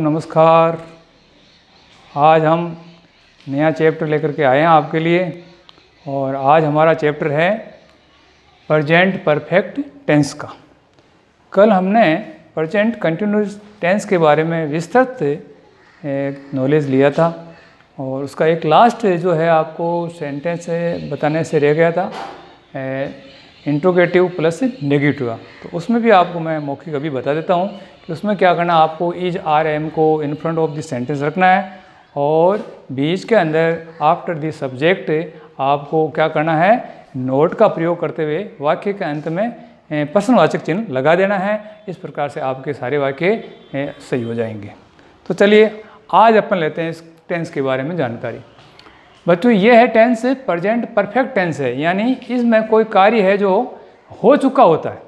नमस्कार। आज हम नया चैप्टर लेकर के आए हैं आपके लिए और आज हमारा चैप्टर है प्रेजेंट परफेक्ट टेंस का। कल हमने प्रेजेंट कंटिन्यूअस टेंस के बारे में विस्तृत नॉलेज लिया था और उसका एक लास्ट जो है आपको सेंटेंस बताने से रह गया था, इंट्रोगेटिव प्लस नेगेटिव। तो उसमें भी आपको मैं मौखिक अभी बता देता हूँ कि उसमें क्या करना, आपको इज आर एम को in front of the sentence रखना है और बीच के अंदर आफ्टर द सब्जेक्ट आपको क्या करना है, नोट का प्रयोग करते हुए वाक्य के अंत में प्रश्नवाचक चिन्ह लगा देना है। इस प्रकार से आपके सारे वाक्य सही हो जाएंगे। तो चलिए आज अपन लेते हैं इस टेंस के बारे में जानकारी। बच्चों ये है टेंस प्रेजेंट परफेक्ट टेंस है, यानी इसमें कोई कार्य है जो हो चुका होता है,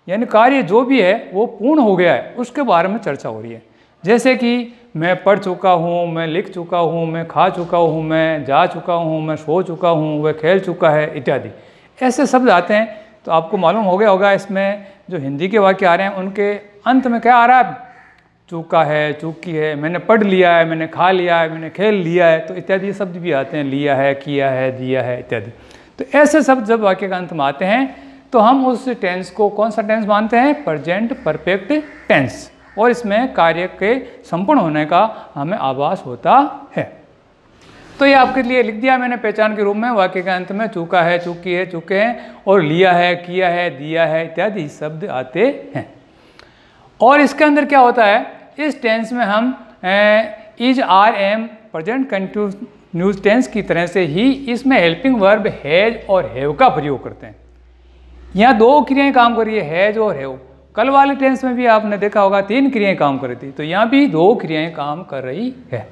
यानी कार्य जो भी है वो पूर्ण हो गया है, उसके बारे में चर्चा हो रही है। जैसे कि मैं पढ़ चुका हूँ, मैं लिख चुका हूँ, मैं खा चुका हूँ, मैं जा चुका हूँ, मैं सो चुका हूँ, वह खेल चुका है इत्यादि ऐसे शब्द आते हैं। तो आपको मालूम हो गया होगा इसमें जो हिंदी के वाक्य आ रहे हैं उनके अंत में क्या आ रहा है, चूका है, चूकी है, मैंने पढ़ लिया है, मैंने खा लिया है, मैंने खेल लिया है, तो इत्यादि शब्द भी आते हैं, लिया है, किया है, दिया है इत्यादि। तो ऐसे शब्द जब वाक्य का अंत में आते हैं तो हम उस टेंस को कौन सा टेंस मानते हैं, प्रेजेंट परफेक्ट टेंस, और इसमें कार्य के संपूर्ण होने का हमें आभास होता है। तो ये आपके लिए लिख दिया मैंने पहचान के रूप में, वाक्य के अंत में चूका है, चूकी है, चूके हैं और लिया है, किया है, दिया है इत्यादि शब्द आते हैं। और इसके अंदर क्या होता है, इस टेंस में हम is are am present continuous tense की तरह से ही इसमें हेल्पिंग वर्ब हैज और हैव का प्रयोग करते हैं। यहाँ दो क्रियाएं काम कर रही है, हैज और हैव। कल वाले टेंस में भी आपने देखा होगा 3 क्रियाएं काम कर रही थी, तो यहाँ भी 2 क्रियाएं काम कर रही है।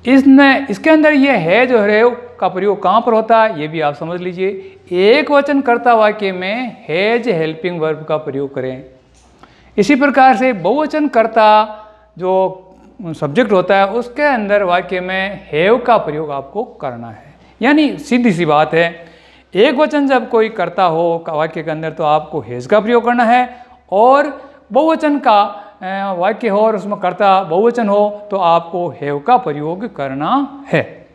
इसमें इसके अंदर ये हैज और हैव का प्रयोग कहाँ पर होता है ये भी आप समझ लीजिए। एक वचन कर्ता वाक्य में हैज हेल्पिंग वर्ब का प्रयोग करें। इसी प्रकार से बहुवचन कर्ता जो सब्जेक्ट होता है उसके अंदर वाक्य में हैव का प्रयोग आपको करना है। यानी सीधी सी बात है, एक वचन जब कोई करता हो वाक्य के अंदर तो आपको हैज का प्रयोग करना है, और बहुवचन का वाक्य हो और उसमें कर्ता बहुवचन हो तो आपको हैव का प्रयोग करना है।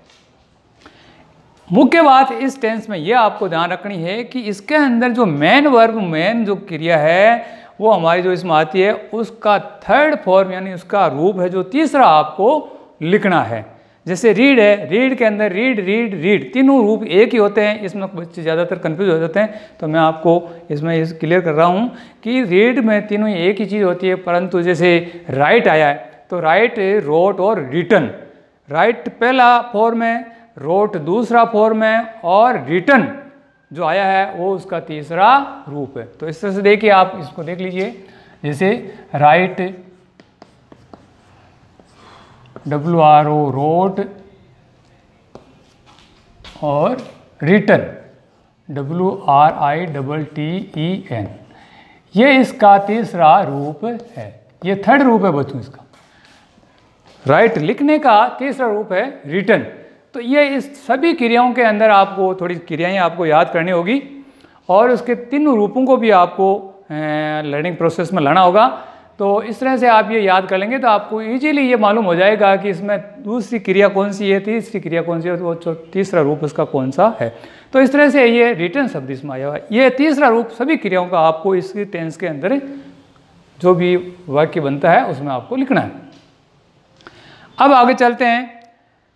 मुख्य बात इस टेंस में यह आपको ध्यान रखनी है कि इसके अंदर जो मेन वर्ब, मेन जो क्रिया है वो हमारी जो इसमें आती है उसका थर्ड फॉर्म यानी उसका रूप है जो तीसरा आपको लिखना है। जैसे रीड है, रीड के अंदर रीड, रीड, रीड तीनों रूप एक ही होते हैं। इसमें बच्चे ज़्यादातर कंफ्यूज हो जाते हैं, तो मैं आपको इसमें क्लियर कर रहा हूँ कि रीड में तीनों एक ही चीज़ होती है। परंतु जैसे राइट आया है तो राइट, रोट और रिटन, राइट पहला फॉर्म है, रोट दूसरा फॉर्म है और रिटन जो आया है वो उसका तीसरा रूप है। तो इस तरह से देखिए, आप इसको देख लीजिए। जैसे राइट WRO रोट और रिटन WRITTEN, ये इसका तीसरा रूप है। ये थर्ड रूप है बच्चों इसका। राइट लिखने का तीसरा रूप है रिटन। तो ये इस सभी क्रियाओं के अंदर आपको थोड़ी क्रियाएं आपको याद करनी होगी और उसके तीनों रूपों को भी आपको लर्निंग प्रोसेस में लाना होगा। तो इस तरह से आप ये याद कर लेंगे तो आपको इजीली ये मालूम हो जाएगा कि इसमें दूसरी क्रिया कौन सी है, तीसरी क्रिया कौन सी है, तो तीसरा रूप इसका कौन सा है। तो इस तरह से ये रिटन शब्द इसमें आया हुआ है। ये तीसरा रूप सभी क्रियाओं का आपको इस टेंस के अंदर जो भी वाक्य बनता है उसमें आपको लिखना है। अब आगे चलते हैं।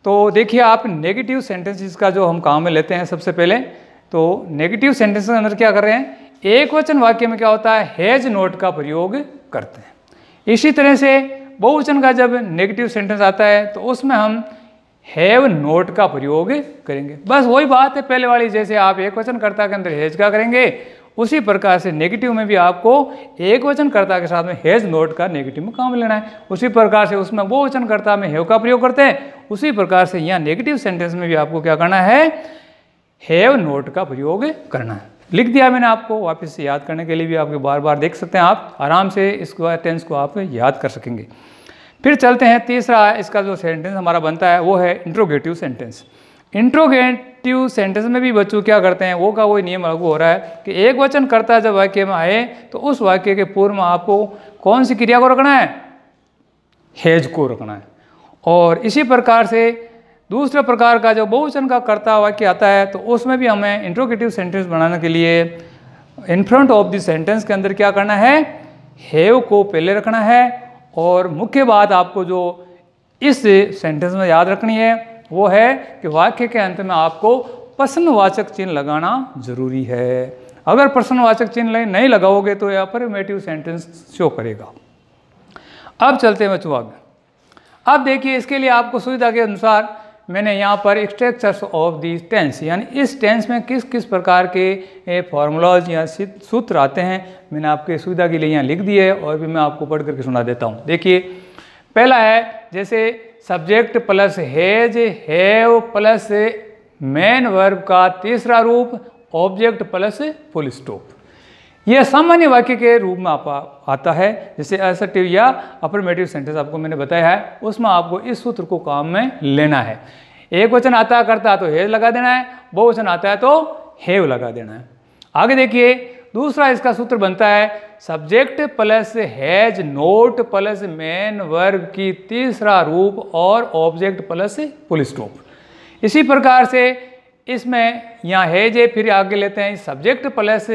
तो देखिए आप नेगेटिव सेंटेंसेस का जो हम काम में लेते हैं सबसे पहले, तो नेगेटिव सेंटेंस के अंदर क्या कर रहे हैं, एक वचन वाक्य में क्या होता है, हैज नोट का प्रयोग करते हैं। इसी तरह से बहुवचन का जब नेगेटिव सेंटेंस आता है तो उसमें हम हैव नोट का प्रयोग करेंगे। बस वही बात है पहले वाली, जैसे आप एक वचन कर्ता के अंदर हैज का करेंगे उसी प्रकार से नेगेटिव में भी आपको एक वचन कर्ता के साथ में हैज नोट का नेगेटिव में काम लेना है। उसी प्रकार से उसमें बहुवचन कर्ता में हैव का प्रयोग करते हैं, उसी प्रकार से यहाँ नेगेटिव सेंटेंस में भी आपको क्या करना है, हैव नोट का प्रयोग करना है। लिख दिया मैंने आपको, वापस से याद करने के लिए भी आपके बार बार देख सकते हैं, आप आराम से इस टेंस को आप याद कर सकेंगे। फिर चलते हैं तीसरा, इसका जो सेंटेंस हमारा बनता है वो है इंट्रोगेटिव सेंटेंस। इंट्रोगेटिव सेंटेंस में भी बच्चों क्या करते हैं, वो का वही नियम लागू हो रहा है कि एक वचन कर्ता जब वाक्य में आए तो उस वाक्य के पूर्व में आपको कौन सी क्रिया को रखना है, हैज को रखना है। और इसी प्रकार से दूसरे प्रकार का जो बहुवचन का कर्ता वाक्य आता है तो उसमें भी हमें इंट्रोगेटिव सेंटेंस बनाने के लिए in front of the sentence के अंदर क्या करना है, हैव को पहले रखना है। और मुख्य बात आपको जो इस सेंटेंस में याद रखनी है वो है कि वाक्य के अंत में आपको प्रश्नवाचक चिन्ह लगाना जरूरी है। अगर प्रश्नवाचक चिन्ह नहीं लगाओगे तो यह अफर्मेटिव सेंटेंस शो करेगा। अब चलते हैं बच्चों आगे। अब देखिए इसके लिए आपको सुविधा के अनुसार मैंने यहाँ पर स्ट्रक्चर्स ऑफ दी टेंस, यानी इस टेंस में किस किस प्रकार के फॉर्मूलाज या सूत्र आते हैं मैंने आपके सुविधा के लिए यहाँ लिख दिए है और भी मैं आपको पढ़ करके सुना देता हूँ। देखिए पहला है जैसे subject plus has have plus main verb का तीसरा रूप ऑब्जेक्ट प्लस फुल स्टॉप। यह सामान्य वाक्य के रूप में आता है। जैसे असर्टिव या अफर्मेटिव सेंटेंस आपको मैंने बताया है, उसमें आपको इस सूत्र को काम में लेना है। एक वचन आता है करता है तो हैज लगा देना है, बहुवचन आता है तो हैव लगा देना है। आगे देखिए दूसरा इसका सूत्र बनता है subject plus has note plus main verb की तीसरा रूप और ऑब्जेक्ट प्लस फुल स्टॉप। इसी प्रकार से इसमें यहाँ हैज है, फिर आगे लेते हैं सब्जेक्ट प्लस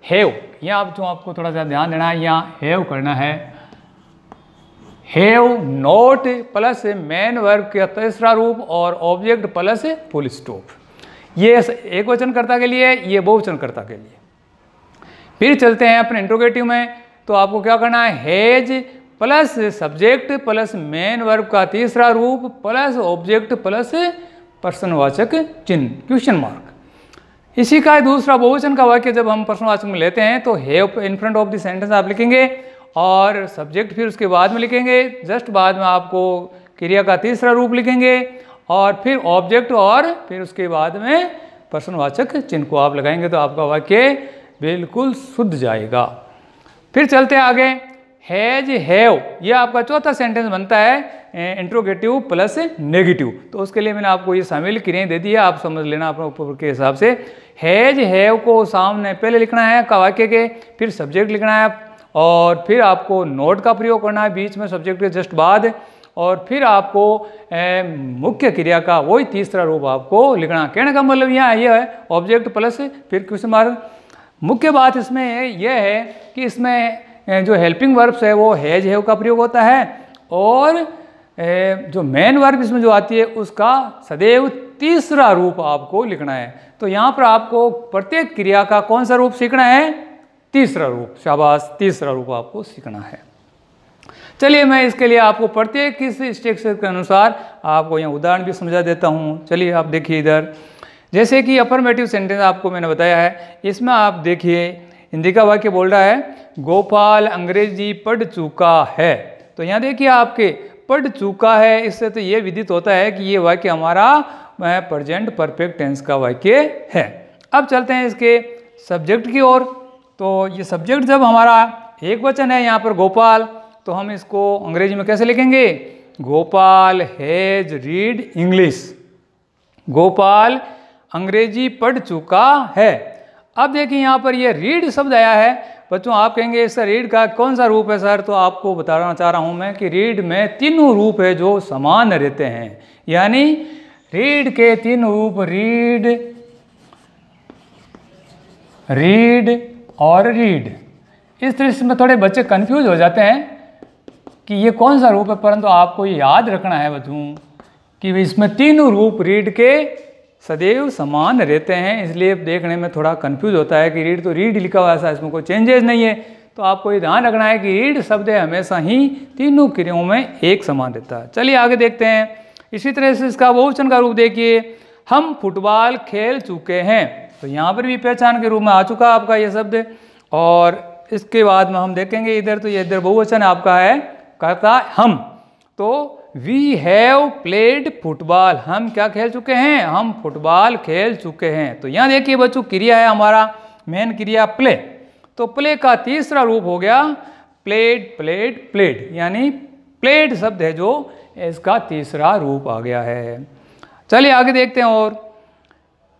हैव। यहाँ आप जो आपको थोड़ा सा ध्यान देना है, यहाँ हैव करना है, have note plus main verb का तीसरा रूप और ऑब्जेक्ट प्लस फुल स्टॉप। ये एक वचन कर्ता के लिए, ये बहुवचन कर्ता के लिए। फिर चलते हैं अपने इंट्रोगेटिव में, तो आपको क्या करना है has plus subject plus main verb का तीसरा रूप प्लस ऑब्जेक्ट प्लस प्रश्नवाचक चिन्ह क्वेश्चन मार्क। इसी का दूसरा बहुवचन का वाक्य जब हम प्रश्नवाचक में लेते हैं तो have in front of the sentence आप लिखेंगे और सब्जेक्ट फिर उसके बाद में लिखेंगे, जस्ट बाद में आपको क्रिया का तीसरा रूप लिखेंगे और फिर ऑब्जेक्ट और फिर उसके बाद में प्रश्नवाचक चिन्ह को आप लगाएंगे तो आपका वाक्य बिल्कुल शुद्ध जाएगा। फिर चलते हैं आगे हैज हैव, यह आपका चौथा सेंटेंस बनता है इंट्रोगेटिव प्लस नेगेटिव। तो उसके लिए मैंने आपको ये शामिल क्रियाएं दे दी है, आप समझ लेना अपने ऊपर के हिसाब से। हैज हैव को सामने पहले लिखना है वाक्य के, फिर सब्जेक्ट लिखना है और फिर आपको नोट का प्रयोग करना है बीच में सब्जेक्ट के जस्ट बाद, और फिर आपको मुख्य क्रिया का वही तीसरा रूप आपको लिखना। कहने का मतलब यहाँ यह है ऑब्जेक्ट प्लस फिर क्वेश्चन मार्क। मुख्य बात इसमें यह है कि इसमें जो हेल्पिंग वर्ब्स है वो हैज हैव का प्रयोग होता है और जो मेन वर्ब इसमें जो आती है उसका सदैव तीसरा रूप आपको लिखना है। तो यहाँ पर आपको प्रत्येक क्रिया का कौन सा रूप सीखना है, तीसरा रूप। शाबाश, तीसरा रूप आपको सीखना है। चलिए मैं इसके लिए आपको प्रत्येक किस स्ट्रक्चर के अनुसार आपको यहाँ उदाहरण भी समझा देता हूँ। चलिए आप देखिए इधर, जैसे कि अफर्मेटिव सेंटेंस आपको मैंने बताया है, इसमें आप देखिए हिंदी का वाक्य बोल रहा है गोपाल अंग्रेजी पढ़ चुका है। तो यहाँ देखिए आपके पढ़ चुका है, इससे तो ये विदित होता है कि ये वाक्य हमारा प्रेजेंट परफेक्ट टेंस का वाक्य है। अब चलते हैं इसके सब्जेक्ट की ओर। तो ये सब्जेक्ट जब हमारा एक वचन है यहाँ पर गोपाल, तो हम इसको अंग्रेजी में कैसे लिखेंगे, Gopal has read English. Gopal अंग्रेजी पढ़ चुका है। अब देखिए यहाँ पर ये रीड शब्द आया है। बच्चों आप कहेंगे सर रीड का कौन सा रूप है सर, तो आपको बताना चाह रहा हूँ मैं कि रीड में तीनों रूप है जो समान रहते हैं, यानी रीड के तीन रूप रीड, रीड और रीड। इस तरह से थोड़े बच्चे कंफ्यूज हो जाते हैं कि ये कौन सा रूप है, परंतु आपको ये याद रखना है बच्चों कि इसमें तीनों रूप रीड के सदैव समान रहते हैं, इसलिए देखने में थोड़ा कंफ्यूज होता है कि रीड तो रीड लिखा हुआ है, ऐसा इसमें कोई चेंजेस नहीं है। तो आपको ये ध्यान रखना है कि रीड शब्द है हमेशा ही तीनों क्रियाओं में एक समान रहता है। चलिए आगे देखते हैं। इसी तरह से इसका बहुवचन का रूप देखिए, हम फुटबॉल खेल चुके हैं। तो यहाँ पर भी पहचान के रूप में आ चुका आपका ये शब्द, और इसके बाद में हम देखेंगे इधर, तो ये इधर बहुवचन आपका है कहता हम। तो वी हैव प्लेड फुटबॉल, हम क्या खेल चुके हैं, हम फुटबॉल खेल चुके हैं। तो यहाँ देखिए बच्चों क्रिया है हमारा मेन क्रिया प्ले, तो प्ले का तीसरा रूप हो गया प्लेड, प्लेड, प्लेड, यानी प्लेड शब्द है जो इसका तीसरा रूप आ गया है। चलिए आगे देखते हैं। और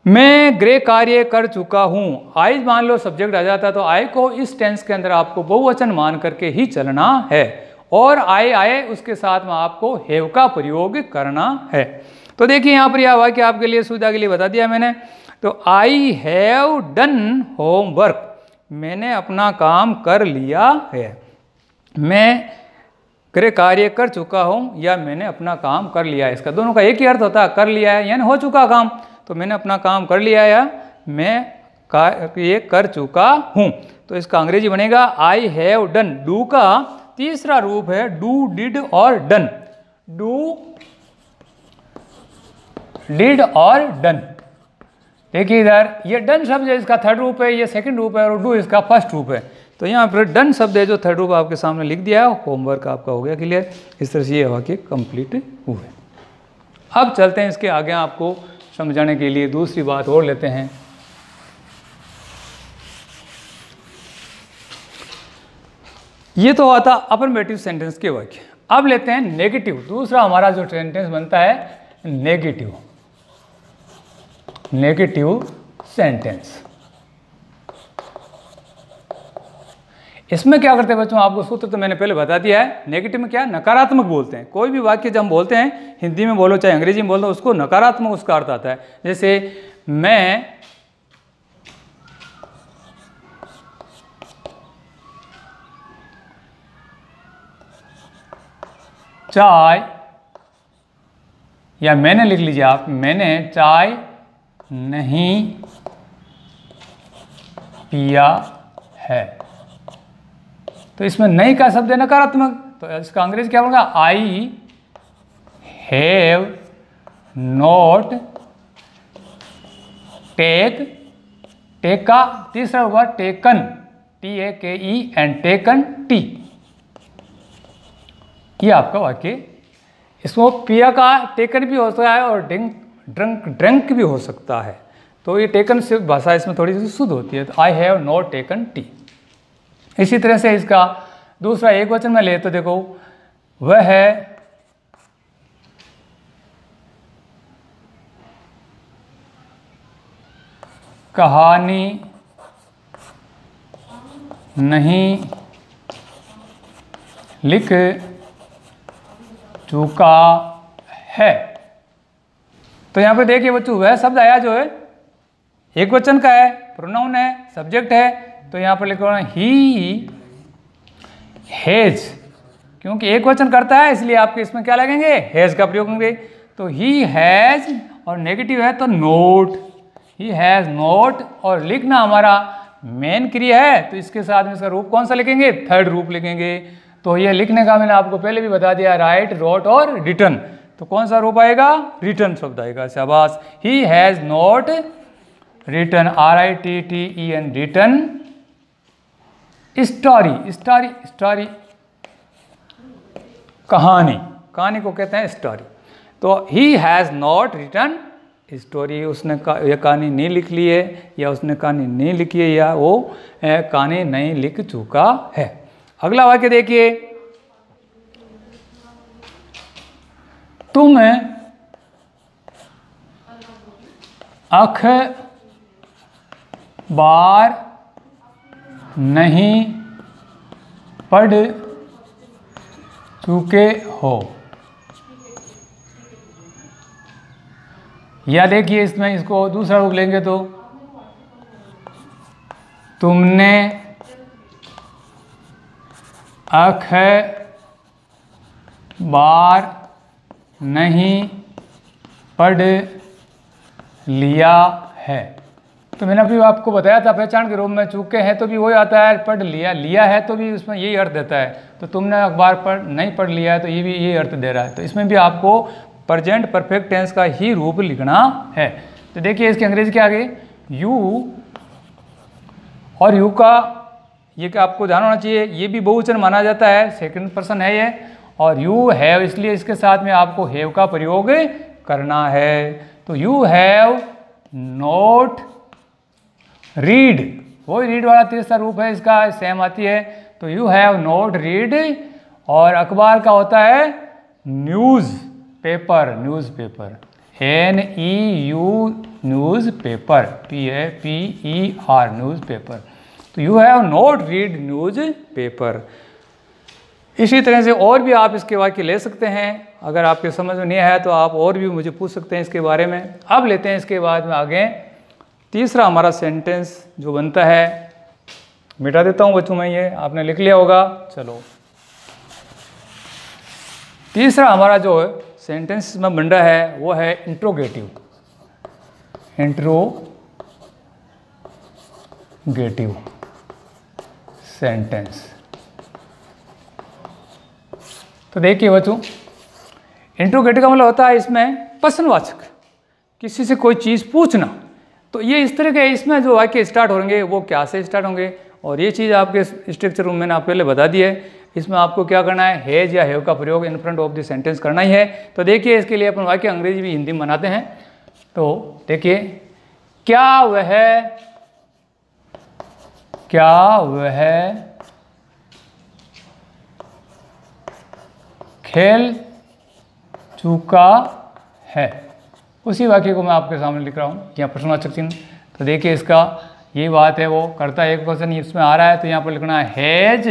मैं गृह कार्य कर चुका हूँ, आई मान लो सब्जेक्ट आ जाता तो आई को इस टेंस के अंदर आपको बहुवचन मान करके ही चलना है। और आई आए उसके साथ में आपको हैव का प्रयोग करना है। तो देखिए यहाँ पर यह वाक्य आपके लिए सुविधा के लिए बता दिया मैंने। तो आई हैव डन होमवर्क, मैंने अपना काम कर लिया है। मैं कार्य कर चुका हूँ या मैंने अपना काम कर लिया है, इसका दोनों का एक ही अर्थ होता है, कर लिया है यानी हो चुका काम। तो मैंने अपना काम कर लिया है या मैं ये कर चुका हूँ। तो इसका अंग्रेजी बनेगा आई हैव डन। डू का तीसरा रूप है डू, डिड और डन। डू, डिड और डन। देखिए इधर ये डन शब्द है, इसका थर्ड रूप है, ये सेकंड रूप है, और डू इसका फर्स्ट रूप है। तो यहाँ पर डन शब्द है जो थर्ड रूप आपके सामने लिख दिया है। होमवर्क आपका हो गया क्लियर। इस तरह से ये वाक्य कंप्लीट हुए। अब चलते हैं इसके आगे, आपको समझाने के लिए दूसरी बात और लेते हैं। ये तो हुआ था अफर्मेटिव सेंटेंस के वाक्य। अब लेते हैं नेगेटिव। दूसरा हमारा जो सेंटेंस बनता है नेगेटिव, नेगेटिव सेंटेंस। इसमें क्या करते हैं बच्चों, आपको सूत्र तो मैंने पहले बता दिया है। नेगेटिव में क्या नकारात्मक बोलते हैं। कोई भी वाक्य जब हम बोलते हैं, हिंदी में बोलो चाहे अंग्रेजी में बोलो, उसको नकारात्मक उसका अर्थ आता है। जैसे मैं चाय, या मैंने लिख लीजिए आप, मैंने चाय नहीं पिया है। तो इसमें नहीं का शब्द है नकारात्मक, तो इसका अंग्रेजी क्या बोलेगा, आई हैव नॉट टेक का तीसरा होगा टेकन, TAKE टेकन टी। ये आपका वाक्य। इसको पिया का टेकन भी हो सकता है और ड्रंक भी हो सकता है। तो ये टेकन से भाषा इसमें थोड़ी सी शुद्ध होती है। तो I have not taken T. इसी तरह से इसका दूसरा एक वचन में ले तो देखो, वह है कहानी नहीं लिख चुका है। तो यहाँ पे देखिए बच्चों, वह शब्द आया जो है एक वचन का है, प्रोनाउन है, सब्जेक्ट है। तो यहाँ पर लिखो ही हैज, क्योंकि एक वचन करता है इसलिए आपके इसमें क्या लगेंगे, हैज का प्रयोग करेंगे। तो ही हैज और नेगेटिव है तो नोट, ही हैज नोट, और लिखना हमारा मेन क्रिया है तो इसके साथ में इसका रूप कौन सा लिखेंगे, थर्ड रूप लिखेंगे। तो ये लिखने का मैंने आपको पहले भी बता दिया, राइट, रोट और रिटर्न। तो कौन सा रूप आएगा, रिटर्न शब्द आएगा। शाबाश। He has not return, RITTEN, return story. Story कहानी, कहानी को कहते हैं स्टोरी। तो he has not return story, उसने ये कहानी नहीं लिख ली है, या उसने कहानी नहीं लिखी है, या वो कहानी नहीं लिख चुका है। अगला वाक्य देखिए, तुम अखबार नहीं पढ़ चुके हो। या देखिए इसमें इसको दूसरा रूप लेंगे तो तुमने अखबार नहीं पढ़ लिया है। तो मैंने अभी आपको बताया था पहचान के रूप में, चूके हैं तो भी वही आता है, पढ़ लिया, लिया है तो भी उसमें यही अर्थ देता है। तो तुमने अखबार नहीं पढ़ लिया है तो ये भी यही अर्थ दे रहा है। तो इसमें भी आपको प्रेजेंट परफेक्ट टेंस का ही रूप लिखना है। तो देखिए इसके अंग्रेजी के आगे यू, और यू का ये क्या आपको ध्यान होना चाहिए, ये भी बहुवचन माना जाता है, सेकंड पर्सन है ये। और यू हैव, इसलिए इसके साथ में आपको हैव का प्रयोग करना है। तो यू हैव नॉट रीड, वही रीड वाला तीसरा रूप है इसका, सेम आती है। तो यू हैव नॉट रीड, और अखबार का होता है newspaper, newspaper, NEU newspaper, PAPER newspaper. तो you have not read newspaper. इसी तरह से और भी आप इसके वाक्य ले सकते हैं। अगर आपके समझ में नहीं आया तो आप और भी मुझे पूछ सकते हैं इसके बारे में। अब लेते हैं इसके बाद में आगे तीसरा हमारा सेंटेंस जो बनता है, मिटा देता हूँ बच्चों में, ये आपने लिख लिया होगा। चलो, तीसरा हमारा जो सेंटेंस में बन रहा है वो है इंट्रोगेटिव। Interrogative sentence. तो देखिए बच्चों, इंट्रोगेटिव का मतलब होता है इसमें प्रश्नवाचक, किसी से कोई चीज़ पूछना। तो ये इस तरह के इसमें जो वाक्य स्टार्ट होंगे वो क्या से स्टार्ट होंगे, और ये चीज़ आपके स्ट्रक्चर रूम मैंने आप पहले बता दी है। इसमें आपको क्या करना है, हैज या हैव का प्रयोग in front of the sentence करना ही है। तो देखिए इसके लिए अपन वाक्य अंग्रेजी भी हिंदी में बनाते हैं। तो देखिए, क्या वह खेल चुका है। उसी वाक्य को मैं आपके सामने लिख रहा हूँ, यहाँ प्रश्नवाचक चिन्ह। तो देखिए इसका ये बात है, वो करता है एक क्वेश्चन इसमें आ रहा है, तो यहाँ पर लिखना है has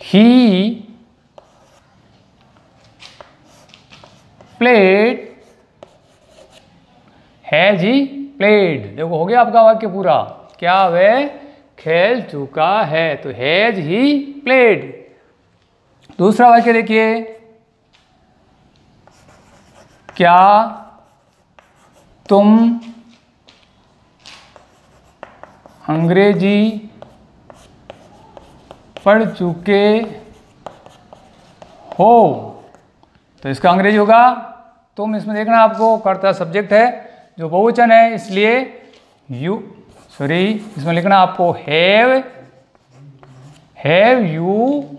he played. Has he played, देखो हो गया आपका वाक्य पूरा। क्या वह खेल चुका है, तो हैज ही प्लेड। दूसरा वाक्य देखिए, क्या तुम अंग्रेजी पढ़ चुके हो। तो इसका अंग्रेजी होगा तुम। इसमें देखना आपको कर्ता सब्जेक्ट है जो बहुवचन है, इसलिए इसमें लिखना आपको हैव यू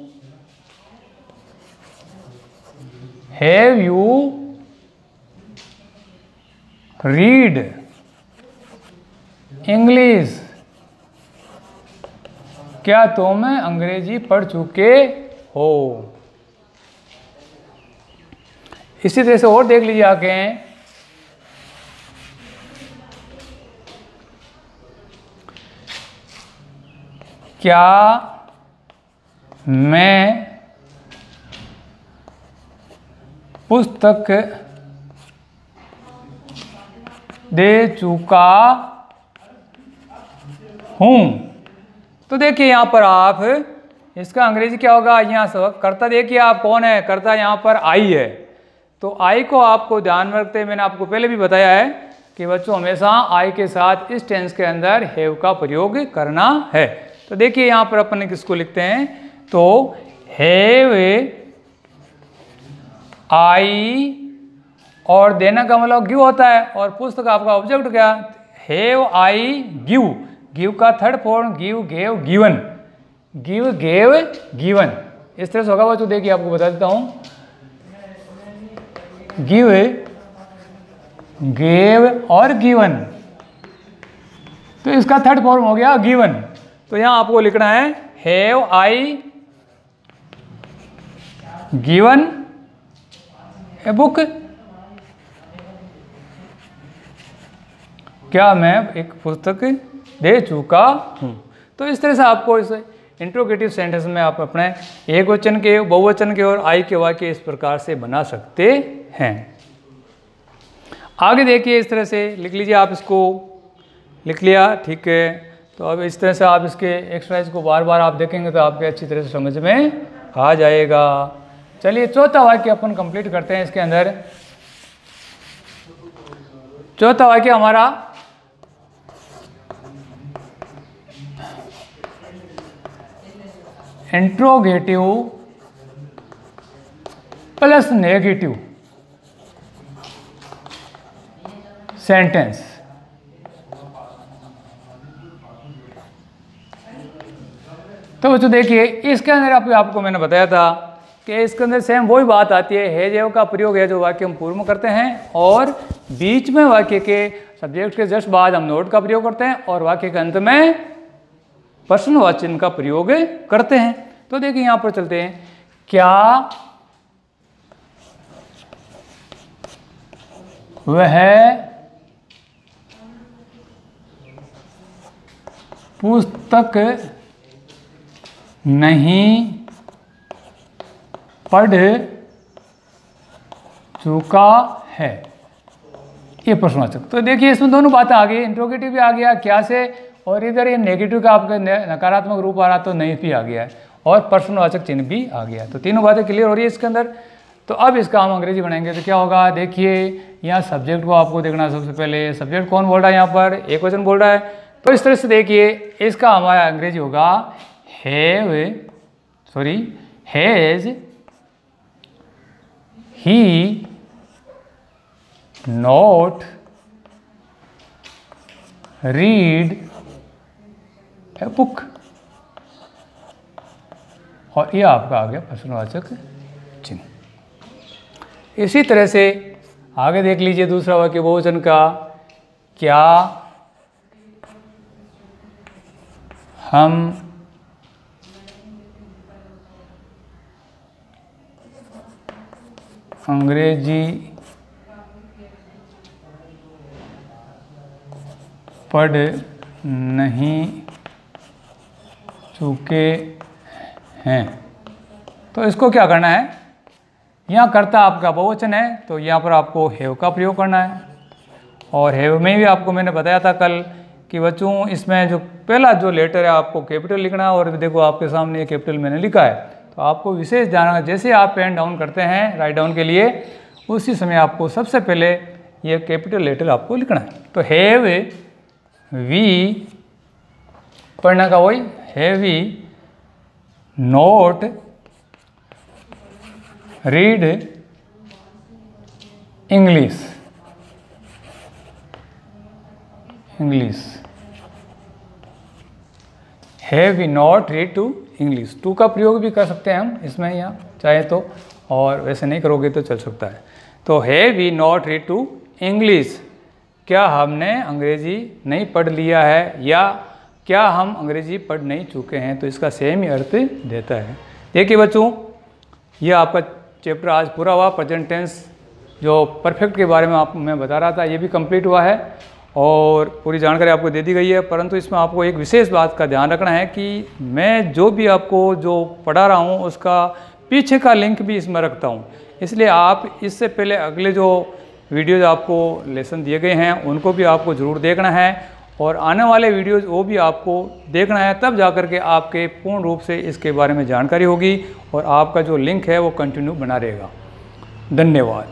रीड इंग्लिश। क्या तुम अंग्रेजी पढ़ चुके हो। इसी तरह से और देख लीजिए आगे, क्या मैं पुस्तक दे चुका हूं। तो देखिए यहाँ पर आप इसका अंग्रेजी क्या होगा, यहाँ से कर्ता देखिए आप कौन है, कर्ता यहाँ पर आई है। तो आई को आपको ध्यान में रखते, मैंने आपको पहले भी बताया है कि बच्चों हमेशा आई के साथ इस टेंस के अंदर हैव का प्रयोग करना है। तो देखिए यहाँ पर अपन किसको लिखते हैं, तो हैव आई, और देना का मतलब गिव होता है, और पुस्तक आपका ऑब्जेक्ट क्या, हैव आई गिव। गिव का third form give, gave, given. Give, gave, given, इस तरह से होगा। बच्चों देखिए आपको बता देता हूं, गिव, गेव और गिवन, तो इसका थर्ड फॉर्म हो गया गिवन। तो यहां आपको लिखना है have I given a book. क्या मैं एक पुस्तक दे चुका हूं। तो इस तरह से आपको इस इंट्रोगेटिव सेंटेंस में आप अपने एक वचन के, बहुवचन के और आई के वाक्य इस प्रकार से बना सकते हैं। आगे देखिए इस तरह से लिख लीजिए, आप इसको लिख लिया, ठीक है। तो अब इस तरह से आप इसके एक्सरसाइज को बार बार आप देखेंगे तो आपके अच्छी तरह से समझ में आ जाएगा। चलिए चौथा वाक्य अपन कंप्लीट करते हैं। इसके अंदर चौथा वाक्य हमारा इंट्रोगेटिव प्लस नेगेटिव सेंटेंस। तो बच्चों देखिए इसके अंदर आपको मैंने बताया था कि इसके अंदर सेम वही बात आती है, हैज हैव का प्रयोग है जो वाक्य हम पूर्व में करते हैं, और बीच में वाक्य के सब्जेक्ट के जस्ट बाद हम नोट का प्रयोग करते हैं, और वाक्य के अंत में प्रश्नवाचन का प्रयोग करते हैं। तो देखिए यहां पर चलते हैं, क्या वह पुस्तक नहीं पढ़ चुका है, ये प्रश्नवाचक। तो देखिए इसमें दोनों बातें आ गई, इंट्रोगेटिव भी आ गया क्या से, और इधर ये नेगेटिव का आपका नकारात्मक रूप आ रहा तो नहीं भी आ गया है, और प्रश्नवाचक चिन्ह भी आ गया। तो तीनों बातें क्लियर हो रही है इसके अंदर। तो अब इसका हम अंग्रेजी बनाएंगे तो क्या होगा, देखिए यहाँ सब्जेक्ट को आपको देखना है सबसे पहले। सब्जेक्ट कौन बोल रहा है, यहाँ पर एक वचन बोल रहा है, तो इस तरह से देखिए इसका हमारा अंग्रेजी होगा has he not read a book, और ये आपका आ गया प्रश्नवाचक चिन्ह। इसी तरह से आगे देख लीजिए दूसरा वाक्य बहुवचन का, क्या हम अंग्रेजी पढ़ नहीं चुके हैं। तो इसको क्या करना है, यहाँ कर्ता आपका बहुवचन है तो यहाँ पर आपको हैव का प्रयोग करना है, और हैव में भी आपको मैंने बताया था कल कि बच्चों इसमें जो पहला जो लेटर है आपको कैपिटल लिखना है, और देखो आपके सामने ये कैपिटल मैंने लिखा है। तो आपको विशेष ध्यान रखना, जैसे आप पेन डाउन करते हैं राइट डाउन के लिए, उसी समय आपको सबसे पहले ये कैपिटल लेटर आपको लिखना है। तो हैव वी पढ़ना का वही, have we not read English, have we not read to English. To का प्रयोग भी कर सकते हैं हम इसमें यहाँ चाहे तो, और वैसे नहीं करोगे तो चल सकता है। तो have we not read to English, क्या हमने अंग्रेजी नहीं पढ़ लिया है, या क्या हम अंग्रेजी पढ़ नहीं चुके हैं, तो इसका सेम ही अर्थ देता है। देखिए बच्चों ये आपका चैप्टर आज पूरा हुआ। प्रेजेंट टेंस जो परफेक्ट के बारे में मैं बता रहा था ये भी कंप्लीट हुआ है, और पूरी जानकारी आपको दे दी गई है। परंतु इसमें आपको एक विशेष बात का ध्यान रखना है कि मैं जो भी आपको जो पढ़ा रहा हूँ उसका पीछे का लिंक भी इसमें रखता हूँ, इसलिए आप इससे पहले अगले जो वीडियोज़ आपको लेसन दिए गए हैं उनको भी आपको ज़रूर देखना है, और आने वाले वीडियोज़ वो भी आपको देखना है, तब जाकर के आपके पूर्ण रूप से इसके बारे में जानकारी होगी और आपका जो लिंक है वो कंटिन्यू बना रहेगा। धन्यवाद।